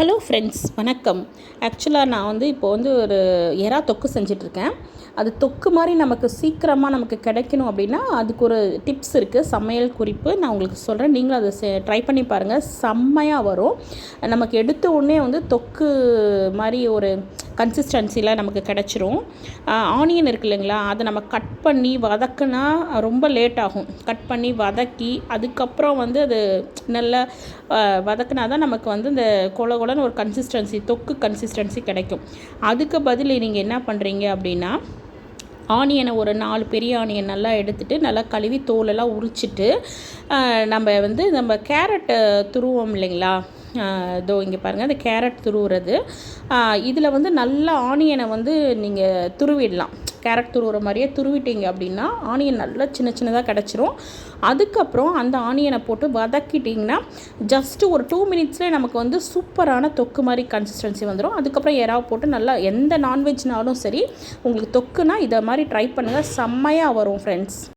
Hello friends, வணக்கம். ஆக்சுவலாக நான் இப்போ ஒரு எறா தொக்கு செஞ்சிட்ருக்கேன். அது தொக்கு மாதிரி நமக்கு சீக்கிரமாக நமக்கு கிடைக்கணும் அப்படின்னா அதுக்கு ஒரு டிப்ஸ் இருக்குது, சமையல் குறிப்பு நான் உங்களுக்கு சொல்கிறேன். நீங்களும் அதை ட்ரை பண்ணி பாருங்கள், செம்மையாக வரும். நமக்கு எடுத்த உடனே தொக்கு மாதிரி ஒரு கன்சிஸ்டன்சியில் நமக்கு கிடச்சிரும். ஆனியன் இருக்குது இல்லைங்களா, அதை நம்ம கட் பண்ணி வதக்குனா ரொம்ப லேட் ஆகும். கட் பண்ணி வதக்கி அதுக்கப்புறம் அது நல்லா வதக்குனா தான் நமக்கு இந்த கொல கொலன்னு ஒரு கன்சிஸ்டன்சி, தொக்கு கன்சிஸ்டன்சி கிடைக்கும். அதுக்கு பதில் நீங்கள் என்ன பண்ணுறீங்க அப்படின்னா, ஆனியனை ஒரு 4 பெரிய ஆனியன் நல்லா எடுத்துகிட்டு நல்லா கழுவி தோலெல்லாம் உரிச்சிட்டு, நம்ம கேரட்டு துருவோம் இல்லைங்களா, இதோ இங்கே பாருங்கள், அந்த கேரட் துருவுறது. இதில் நல்லா ஆனியனை நீங்கள் துருவிடலாம். கேரட் துருவுற மாதிரியே துருவிட்டீங்க அப்படின்னா ஆனியன் நல்லா சின்ன சின்னதாக கிடச்சிரும். அதுக்கப்புறம் அந்த ஆனியனை போட்டு வதக்கிட்டிங்கன்னா ஜஸ்ட்டு ஒரு 2 மினிட்ஸ்லேயே நமக்கு சூப்பரான தொக்கு மாதிரி கன்சிஸ்டன்சி வந்துடும். அதுக்கப்புறம் எறாவை போட்டு நல்லா எந்த நான்வெஜ்னாலும் சரி, உங்களுக்கு தொக்குனா இதை மாதிரி ட்ரை பண்ணுங்கள், செம்மையாக வரும் ஃப்ரெண்ட்ஸ்.